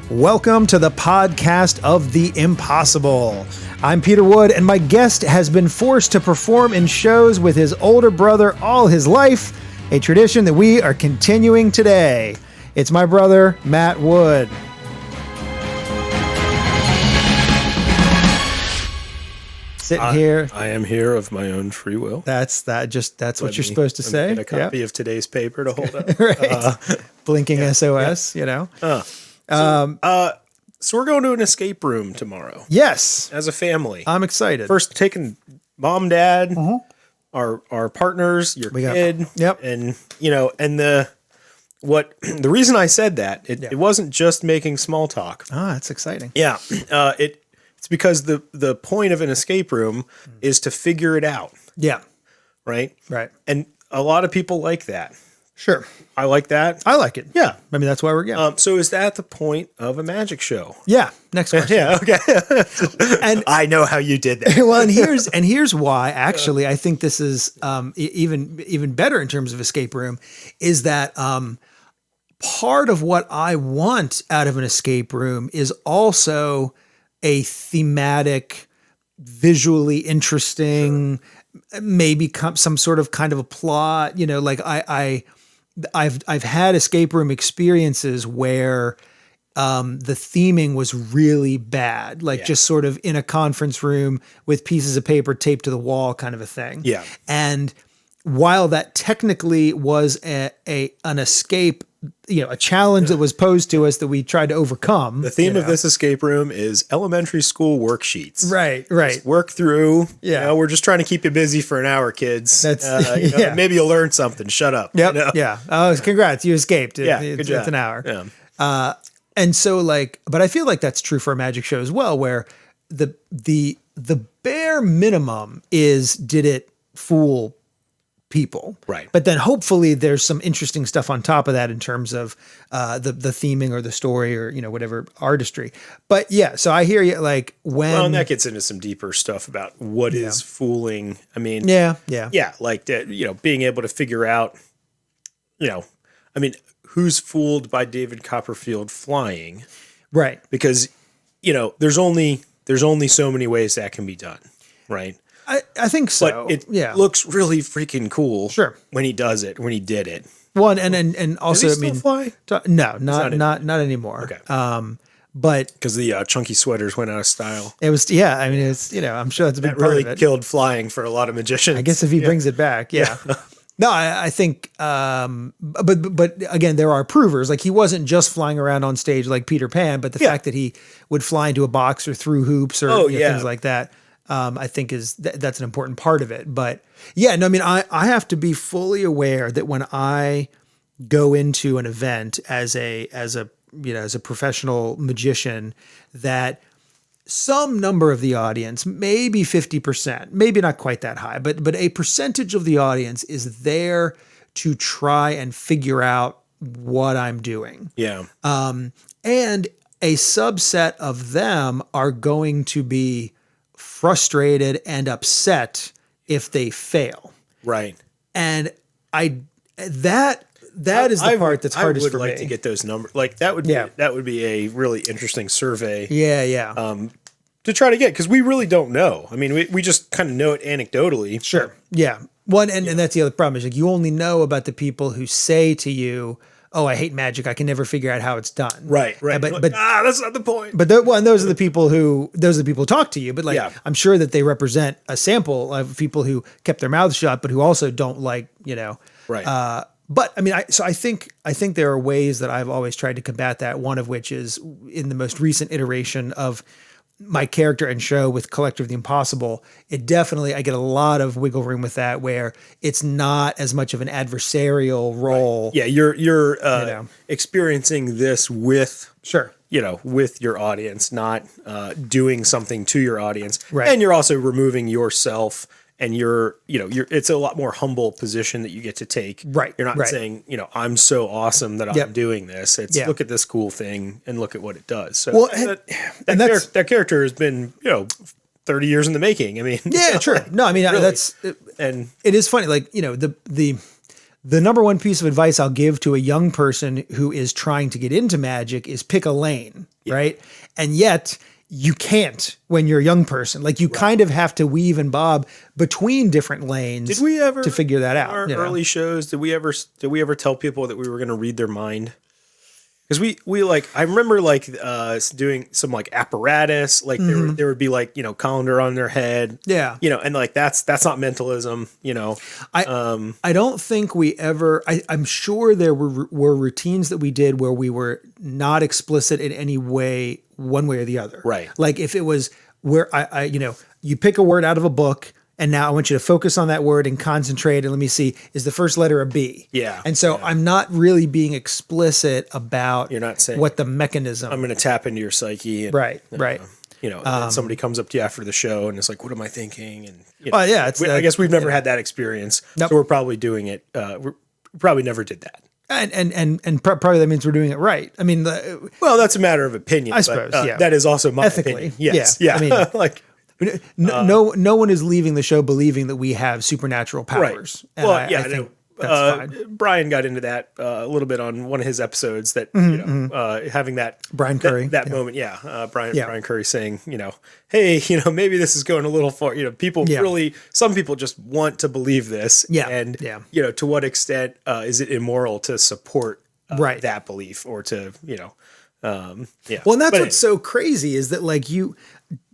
Welcome to the podcast of the impossible. I'm Peter Wood, and my guest has been forced to perform in shows with his older brother all his life, a tradition that we are continuing today. It's my brother, Matt Wood. Sitting here. I am here of my own free will. That's what you're supposed to say. Get a copy of today's paper to hold up. Right. Blinking SOS, you know. So we're going to an escape room tomorrow. Yes. As a family. I'm excited. First taking mom, dad, our partners, your kid. Yep. And the reason I said that, it wasn't just making small talk. Ah, that's exciting. Yeah. It's because the point of an escape room is to figure it out. Yeah. Right? Right. And a lot of people like that. Sure. I like that. I like it. Yeah. I mean, that's why we're going. So is that the point of a magic show? Yeah. Next question. Yeah. Okay. And I know how you did that. well, and here's why. Actually, I think this is even better in terms of escape room. Is that part of what I want out of an escape room is also a thematic, visually interesting, maybe some sort of kind of a plot. You know, like I've had escape room experiences where the theming was really bad, like just sort of in a conference room with pieces of paper taped to the wall kind of a thing. Yeah. And while that technically was an escape, a challenge that was posed to us that we tried to overcome. The theme of this escape room is elementary school worksheets. Right. Just work through. Yeah. We're just trying to keep you busy for an hour, kids. That's maybe you'll learn something. Shut up. Yep. Yeah. Oh, congrats. You escaped. Good job. It's an hour. Yeah. And so but I feel like that's true for a magic show as well, where the bare minimum is, did it fool people? Right. But then hopefully there's some interesting stuff on top of that in terms of the theming or the story or, whatever artistry. But yeah, so I hear you, like and that gets into some deeper stuff about what is fooling. I mean, yeah. Like, being able to figure out, who's fooled by David Copperfield flying. Right. Because, there's only so many ways that can be done. Right. I think so. But it looks really freaking cool. Sure. When he does it, when he did it. Well, and also, Does he still fly? No, not anymore. Okay. But because the chunky sweaters went out of style. It was, I mean, it's, I'm sure that's a big part really of it. Killed flying for a lot of magicians. I guess if he brings it back. Yeah. No, I think, but again, there are provers. Like, he wasn't just flying around on stage like Peter Pan, but the fact that he would fly into a box or through hoops or things like that, I think that's an important part of it. But yeah, no, I mean, I have to be fully aware that when I go into an event as a professional magician, that some number of the audience, maybe 50%, maybe not quite that high, but a percentage of the audience is there to try and figure out what I'm doing. Yeah. And a subset of them are going to be frustrated and upset if they fail. Right. And that is the part that's hardest for me. I would like to get those numbers. Like, that would be a really interesting survey. Yeah. To try to get, because we really don't know. I mean, we just kind of know it anecdotally. Sure. Yeah. One, and that's the other problem, is like, you only know about the people who say to you, "Oh, I hate magic. I can never figure out how it's done." Right. But that's not the point. But those are the people who talk to you. But I'm sure that they represent a sample of people who kept their mouths shut, but who also don't like, Right. But I mean, I think there are ways that I've always tried to combat that. One of which is in the most recent iteration of my character and show with Collector of the Impossible. I get a lot of wiggle room with that, where it's not as much of an adversarial role. Right. Yeah, you're experiencing this with with your audience, not doing something to your audience. Right. And you're also removing yourself, and it's a lot more humble position that you get to take. Right. You're not saying, I'm so awesome that I'm doing this. It's look at this cool thing and look at what it does. So that character has been, 30 years in the making. I mean, yeah, true. No, I mean, really. it is funny. Like, the number one piece of advice I'll give to a young person who is trying to get into magic is pick a lane, right? And yet you can't when you're a young person. Like you kind of have to weave and bob between different lanes. Did we ever to figure that out? Our early shows, did we ever tell people that we were going to read their mind? Because we like, I remember like doing some like apparatus, like there would be like, colander on their head. Yeah. And like that's not mentalism, I don't think we ever, I'm sure there were routines that we did where we were not explicit in any way, one way or the other. Right. Like if it was where you pick a word out of a book, and now I want you to focus on that word and concentrate. And let me see, is the first letter a B? Yeah. And so I'm not really being explicit about You're not saying what the mechanism. I'm going to tap into your psyche. And, right. And then somebody comes up to you after the show and it's like, what am I thinking? And I guess we've never had that experience. Nope. So we're probably doing it. We probably never did that. And probably that means we're doing it right. I mean, well, that's a matter of opinion. I suppose. That is also my ethically. Opinion. Yes. Yeah. I mean, like. No one is leaving the show believing that we have supernatural powers. Right. Well, I think that's fine. Brian got into that a little bit on one of his episodes that, having that Brian Curry, that moment. Yeah. Brian Curry saying, hey, maybe this is going a little far, people really, some people just want to believe this. Yeah. And, to what extent is it immoral to support that belief or to, Well, and that's what's so crazy is that like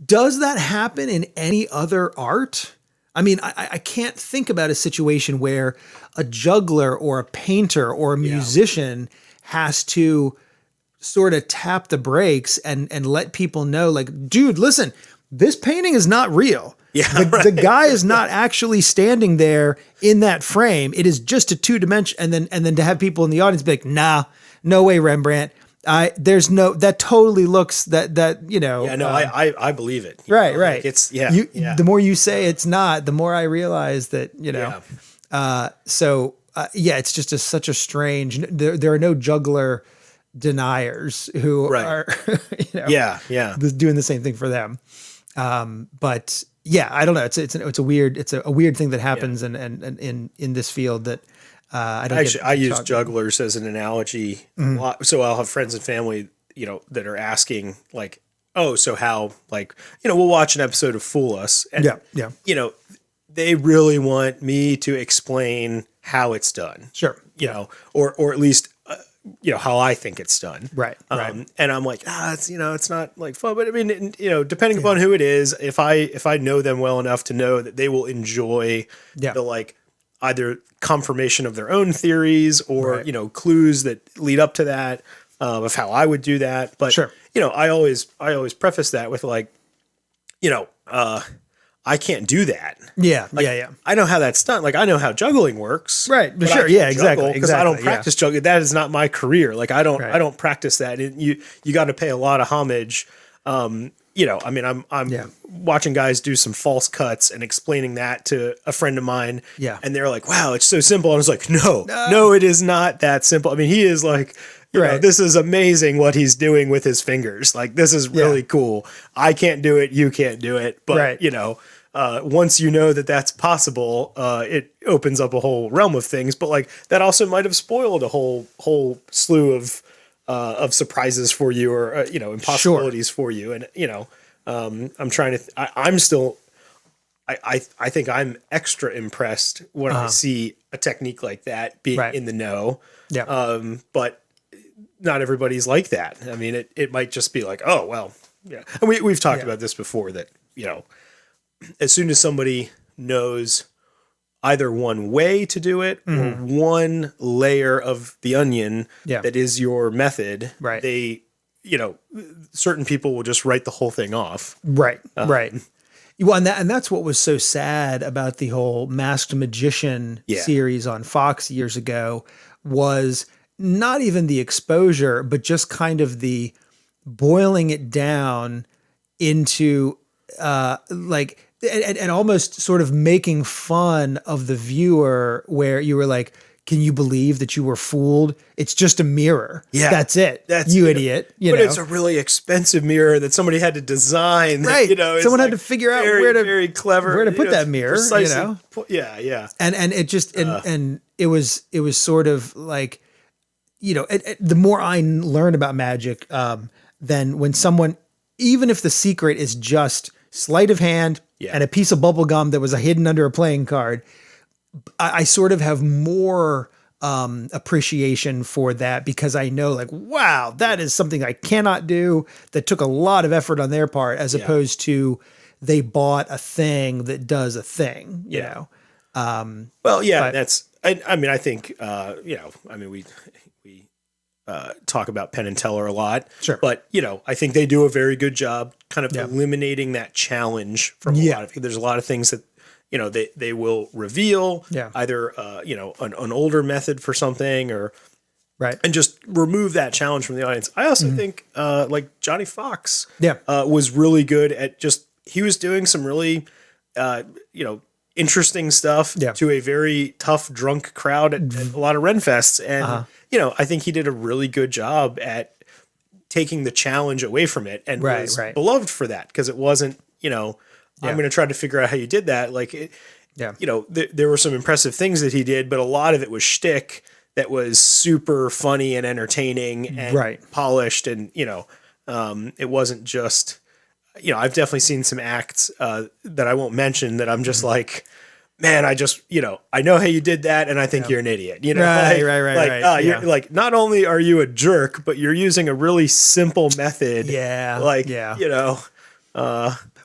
does that happen in any other art? I mean, I can't think about a situation where a juggler or a painter or a musician has to sort of tap the brakes and let people know like, dude, listen, this painting is not real. Yeah, the guy is not actually standing there in that frame. It is just a 2-dimension. And then to have people in the audience be like, nah, no way, Rembrandt. That totally looks I believe it. Right. Like it's the more you say it's not, the more I realize that, it's just such a strange, there are no juggler deniers who are, doing the same thing for them. But yeah, I don't know. It's a weird thing that happens in this field that, I use jugglers as an analogy a lot. So I'll have friends and family, that are asking like, oh, so how, like, we'll watch an episode of Fool Us and, they really want me to explain how it's done. Sure. Or at least, how I think it's done. Right. And I'm like, it's not like fun, but I mean, depending upon who it is, if I know them well enough to know that they will enjoy the like, either confirmation of their own theories or, clues that lead up to that, of how I would do that. But, sure. I always preface that with like, I can't do that. Yeah. Like, I know how that's done. Like I know how juggling works. Right. Sure. Yeah, exactly. Because I don't practice juggling. That is not my career. Like I don't practice that. And you got to pay a lot of homage. I mean, I'm watching guys do some false cuts and explaining that to a friend of mine. Yeah. And they're like, wow, it's so simple. And I was like, no, it is not that simple. I mean, he is like, this is amazing what he's doing with his fingers. Like, this is really cool. I can't do it. You can't do it. But, once you know that that's possible, it opens up a whole realm of things. But like that also might have spoiled a whole slew of surprises for you or, impossibilities for you. And, I'm trying to, I'm still, I think I'm extra impressed when I see a technique like that being in the know. Yeah. But not everybody's like that. I mean, it might just be like, oh, well, yeah. And we've talked about this before that, as soon as somebody knows either one way to do it or one layer of the onion that is your method, they, certain people will just write the whole thing off. Right. Well, and that's what was so sad about the whole Masked Magician series on Fox years ago was not even the exposure, but just kind of the boiling it down into and almost sort of making fun of the viewer where you were like, can you believe that you were fooled? It's just a mirror. Yeah. That's it. That's you idiot. But it's a really expensive mirror that somebody had to design. That, Right. Someone had to figure out very clever where to put that mirror. Precisely. Yeah. And it just and it was sort of like, the more I learn about magic, then when someone, even if the secret is just sleight of hand and a piece of bubble gum that was hidden under a playing card, I sort of have more appreciation for that, because I know, like, wow, that is something I cannot do, that took a lot of effort on their part, as opposed to they bought a thing that does a thing, you know? That's, I think, we talk about Penn and Teller a lot, sure. But, I think they do a very good job kind of eliminating that challenge from a lot of, there's a lot of things that, they will reveal either, an older method for something, or, right, and just remove that challenge from the audience. I also think, like Johnny Fox, was really good at he was doing some really, interesting stuff to a very tough, drunk crowd at a lot of Renfests. And, I think he did a really good job at taking the challenge away from it, and was beloved for that, because it wasn't, I'm going to try to figure out how you did that. Like, there were some impressive things that he did, but a lot of it was shtick that was super funny and entertaining and polished. And, it wasn't just, I've definitely seen some acts that I won't mention that I'm just like, man, I know how you did that, and I think you're an idiot. Right. You're like, not only are you a jerk, but you're using a really simple method.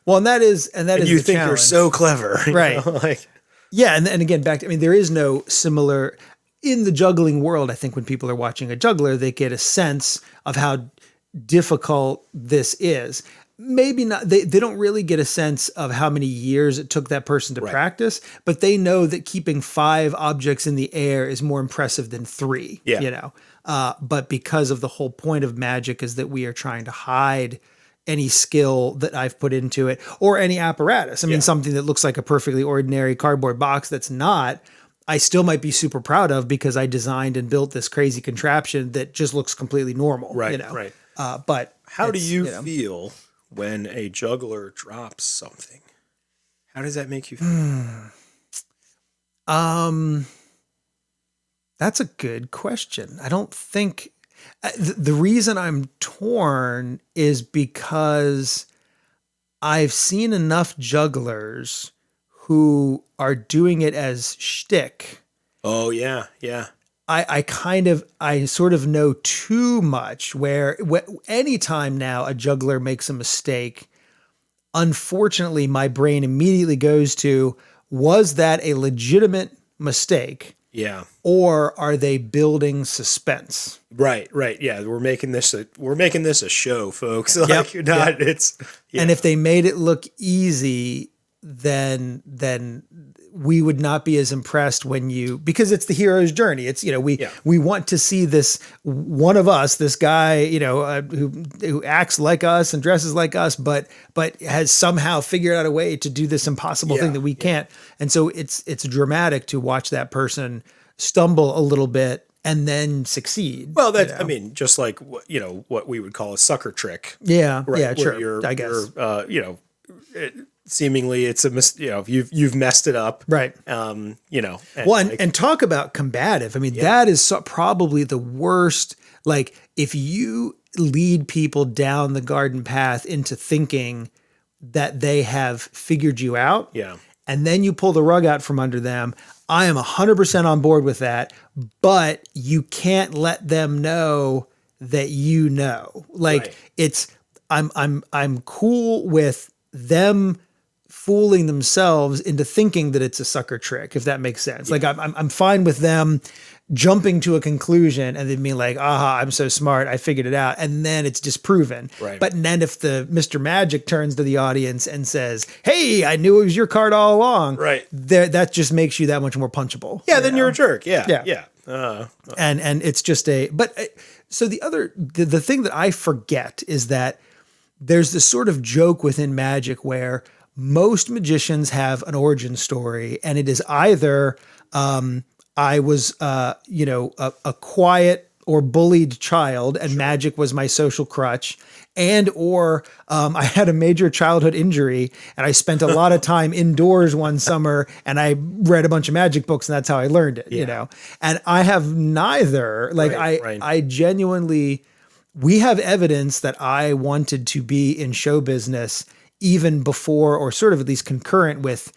Well, and that is you think challenge. You're so clever, right? And again, back to, there is no similar in the juggling world. I think when people are watching a juggler, they get a sense of how difficult this is. Maybe not. They don't really get a sense of how many years it took that person to practice, but they know that keeping 5 objects in the air is more impressive than 3. But because of the whole point of magic is that we are trying to hide any skill that I've put into it, or any apparatus. I mean, something that looks like a perfectly ordinary cardboard box that's not, I still might be super proud of, because I designed and built this crazy contraption that just looks completely normal. Right. But how do you feel when a juggler drops something? How does that make you feel? That's a good question. I don't think the reason I'm torn is because I've seen enough jugglers who are doing it as shtick. Oh yeah. I sort of know too much, where anytime now a juggler makes a mistake, unfortunately my brain immediately goes to, was that a legitimate mistake? Yeah. Or are they building suspense? Right. Yeah. We're making this a show, folks. Like, it's, and if they made it look easy, then we would not be as impressed because it's the hero's journey. It's, we want to see this one of us, this guy, who acts like us and dresses like us, but has somehow figured out a way to do this impossible thing that we can't. And so it's dramatic to watch that person stumble a little bit and then succeed. Well, just like, what we would call a sucker trick. Yeah. Right? Yeah, sure. I guess. Seemingly it's you've messed it up. Right. And talk about combative. I mean, that is probably the worst. Like, if you lead people down the garden path into thinking that they have figured you out. Yeah. And then you pull the rug out from under them. I am 100% on board with that, but you can't let them know that Like, I'm cool with them fooling themselves into thinking that it's a sucker trick, if that makes sense. Like, I'm fine with them jumping to a conclusion and then being like, aha, I'm so smart, I figured it out. And then it's disproven. Right. But then if the Mr. Magic turns to the audience and says, hey, I knew it was your card all along. Right. That just makes you that much more punchable. Yeah. Then you're a jerk. Yeah. And it's just so the thing that I forget is that there's this sort of joke within magic where most magicians have an origin story, and it is either, I was, a quiet or bullied child, and magic was my social crutch. Or I had a major childhood injury, and I spent a lot of time indoors one summer, and I read a bunch of magic books, and that's how I learned it. And I have neither. Like I genuinely, we have evidence that I wanted to be in show business even before, or sort of at least concurrent with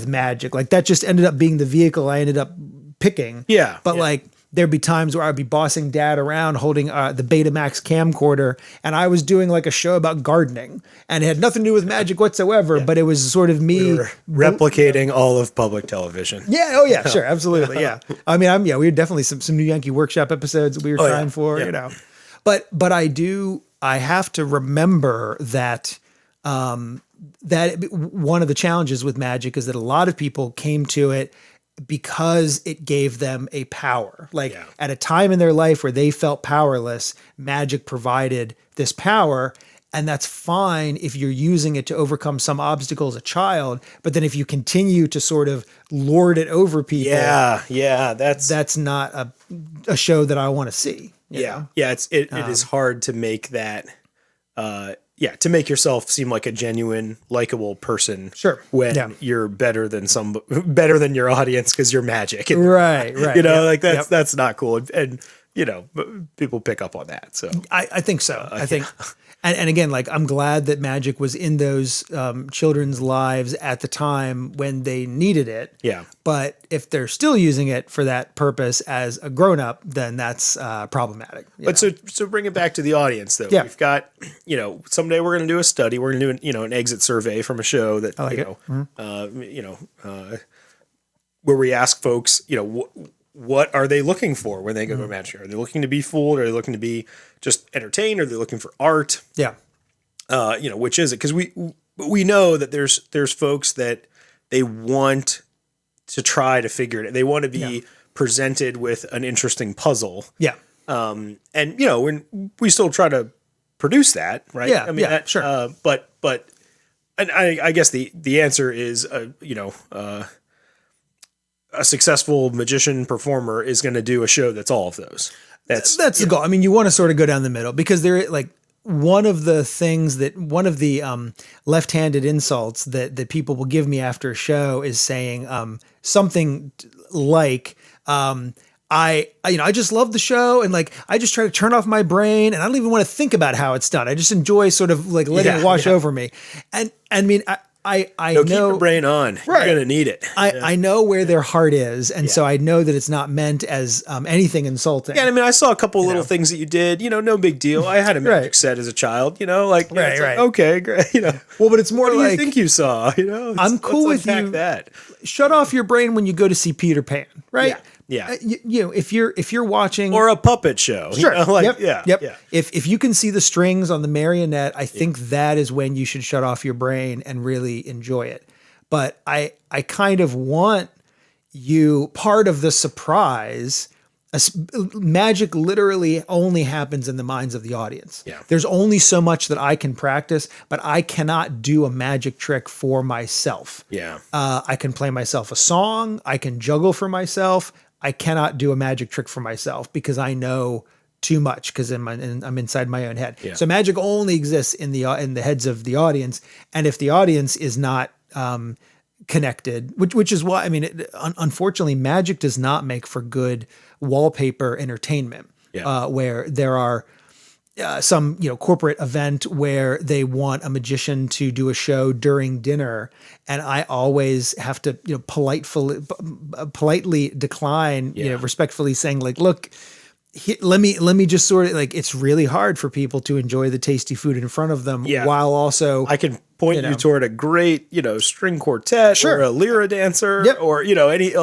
magic. Like that just ended up being the vehicle I ended up picking. But like there'd be times where I'd be bossing dad around holding the Betamax camcorder, and I was doing like a show about gardening, and it had nothing to do with magic whatsoever, but it was sort of me replicating all of public television. Yeah. Oh yeah, sure. Absolutely. Yeah. I mean, we were definitely some New Yankee Workshop episodes that we were trying for, but I have to remember that, that one of the challenges with magic is that a lot of people came to it because it gave them a power. Like at a time in their life where they felt powerless, magic provided this power. And that's fine if you're using it to overcome some obstacle as a child. But then if you continue to sort of lord it over people, that's not a show that I want to see. You know? It is hard to make that, to make yourself seem like a genuine, likable person. Sure. When you're better than your audience because you're magic. And, right. That's not cool. And people pick up on that. So I think so. I think, and again, like I'm glad that magic was in those children's lives at the time when they needed it. Yeah. But if they're still using it for that purpose as a grown up, then that's problematic. But so bring it back to the audience though. We've got, someday we're going to do a study. We're going to do an exit survey from a show that, where we ask folks, what are they looking for when they go to a magic show? Are they looking to be fooled? Are they looking to be just entertained? Are they looking for art? Yeah. Which is it? Because we know that there's folks that they want to try to figure it out. They want to be presented with an interesting puzzle. Yeah. And when we still try to produce that, right? Yeah. I mean, Sure. But I guess the answer is, a successful magician performer is going to do a show that's all of those. That's the goal. I mean, you want to sort of go down the middle because one of the left-handed insults that people will give me after a show is saying something like, I just love the show, and like I just try to turn off my brain, and I don't even want to think about how it's done. I just enjoy sort of like letting it wash over me. And I mean, I know, keep your brain on. Right. You're gonna need it. I know where their heart is, and so I know that it's not meant as anything insulting. Yeah, I mean, I saw a couple little things that you did. No big deal. I had a magic set as a child. Like okay, great. Well, but it's more what like do you think you saw. I'm cool with you. That. Shut off your brain when you go to see Peter Pan, right? Yeah. If you're watching or a puppet show, sure. Yep. If you can see the strings on the marionette, I think that is when you should shut off your brain and really enjoy it. But I kind of want you part of the surprise. Magic literally only happens in the minds of the audience. Yeah. There's only so much that I can practice, but I cannot do a magic trick for myself. Yeah. I can play myself a song. I can juggle for myself. I cannot do a magic trick for myself because I know too much because I'm inside my own head. Yeah. So magic only exists in the heads of the audience. And if the audience is not connected, which is why, I mean, unfortunately, magic does not make for good wallpaper entertainment. Where there are some corporate event where they want a magician to do a show during dinner, and I always have to politely decline, respectfully saying like, look, let me just sort of like, it's really hard for people to enjoy the tasty food in front of them while also I can point you toward a great string quartet or a lyra dancer or any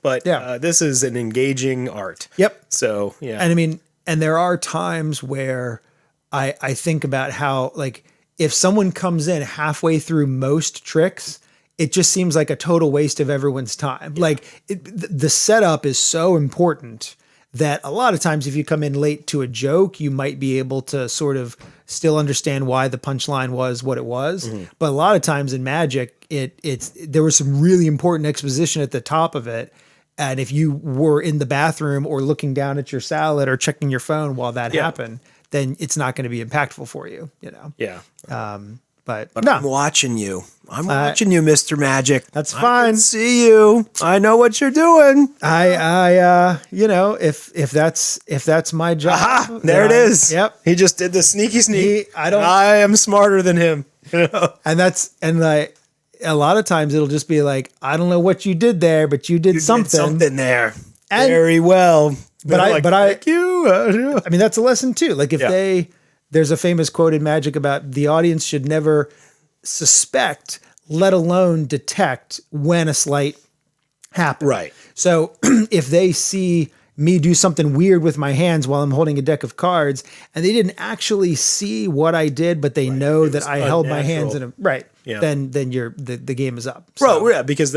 but this is an engaging art. So and I mean, and there are times where I think about how, like, if someone comes in halfway through most tricks, it just seems like a total waste of everyone's time. Like the setup is so important that a lot of times if you come in late to a joke, you might be able to sort of still understand why the punchline was what it was. Mm-hmm. But a lot of times in magic, there was some really important exposition at the top of it. And if you were in the bathroom or looking down at your salad or checking your phone while that happened, then it's not going to be impactful for you, you know? Yeah. But no. I'm watching you. I'm watching you, Mr. Magic. That's fine. I can see you. I know what you're doing. You know, if that's my job. Aha, there it is. Yep. He just did the sneaky sneak. I am smarter than him. You know? And like a lot of times it'll just be like, I don't know what you did there, but you did something. Did something there. And, very well. Thank you. I mean, that's a lesson too. Like there's a famous quote in magic about the audience should never suspect, let alone detect when a slight happens. Right. So if they see me do something weird with my hands while I'm holding a deck of cards and they didn't actually see what I did, but they know that I held my hands in a then the game is up. So. Well, yeah, because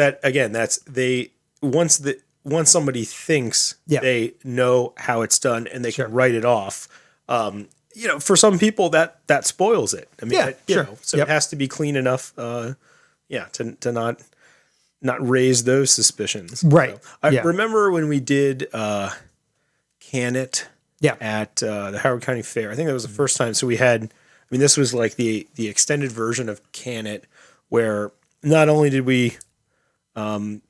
once somebody thinks they know how it's done and they can write it off, you know, for some people that spoils it. I mean, so it has to be clean enough, to not raise those suspicions. Right. So I remember when we did Can It at the Howard County Fair. I think that was the first time. So we had, this was like the extended version of Can It, where not only did we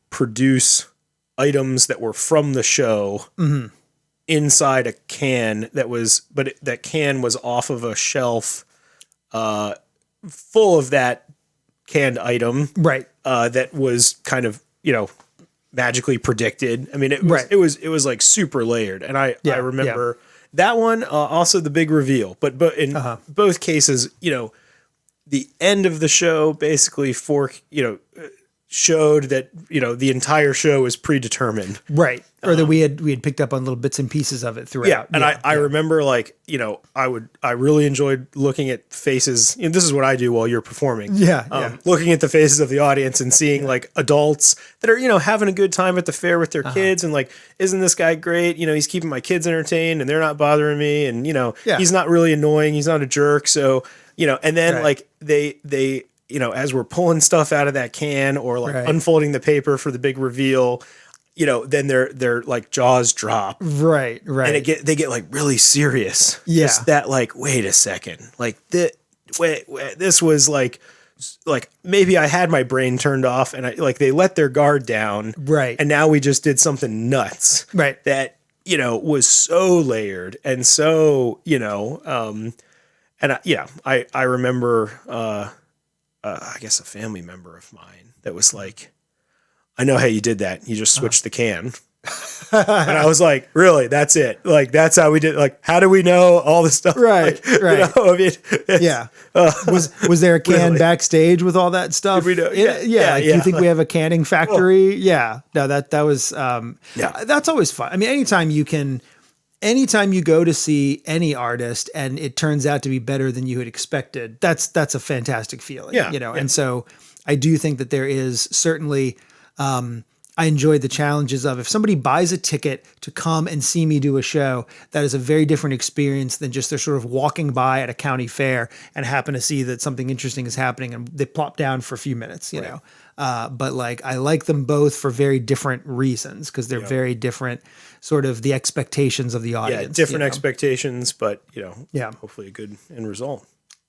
produce items that were from the show inside a can that can was off of a shelf full of that canned item. Right. That was kind of, you know, magically predicted. I mean, it was like super layered. And I remember that one, also the big reveal, but in both cases, you know, the end of the show basically showed that, you know, the entire show is predetermined. Right. Or that we had picked up on little bits and pieces of it throughout. Yeah. And I remember, like, you know, I really enjoyed looking at faces. You know, this is what I do while you're performing. Looking at the faces of the audience and seeing like adults that are, you know, having a good time at the fair with their kids and like, isn't this guy great? You know, he's keeping my kids entertained and they're not bothering me. And, you know, he's not really annoying. He's not a jerk. So, you know, and then like they, you know, as we're pulling stuff out of that can or like unfolding the paper for the big reveal, you know, then their like jaws drop. Right. And they get like really serious. Yeah. Just that, like, wait a second. Like this was like maybe I had my brain turned off and they let their guard down. Right. And now we just did something nuts. Right. That, you know, was so layered and so, you know, and I remember, I guess a family member of mine that was like, I know how you did that. You just switched the can. And I was like, really? That's it? Like, that's how we did. Like, how do we know all this stuff? Right. Like, right. You know, I mean, was there a can backstage with all that stuff? Did we know? Do you think we have a canning factory? Yeah. No, that was, that's always fun. I mean, anytime you go to see any artist and it turns out to be better than you had expected, that's a fantastic feeling, you know? And so I do think that there is certainly, I enjoyed the challenges of if somebody buys a ticket to come and see me do a show, that is a very different experience than just they're sort of walking by at a county fair and happen to see that something interesting is happening and they plop down for a few minutes, you know? But like, I like them both for very different reasons because they're very different, sort of the expectations of the audience. Yeah, different expectations, but, you know, hopefully a good end result.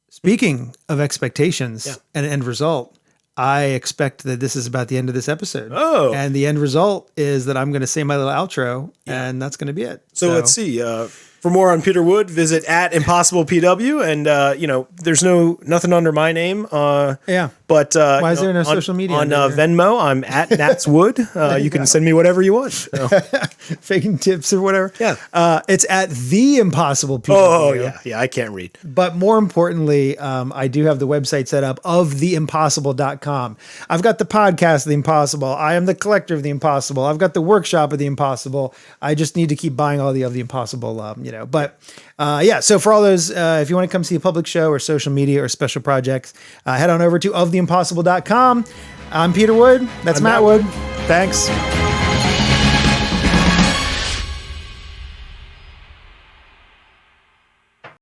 Speaking of expectations and end result, I expect that this is about the end of this episode. Oh. And the end result is that I'm going to say my little outro and that's going to be it. So let's see. For more on Peter Wood, visit @ImpossiblePW. And, you know, there's nothing under my name. But why is there no social media? On Venmo, I'm @NatsWood. You can send me whatever you want. So. Faking tips or whatever. Yeah. It's @TheImpossiblePW. Oh, yeah. Yeah, I can't read. But more importantly, I do have the website set up of theimpossible.com. I've got the podcast, The Impossible. I am the collector of The Impossible. I've got the workshop of The Impossible. I just need to keep buying all the of The Impossible, you know. But so for all those, if you want to come see a public show or social media or special projects, head on over to oftheimpossible.com. I'm Peter Wood. That's Matt Wood. Thanks.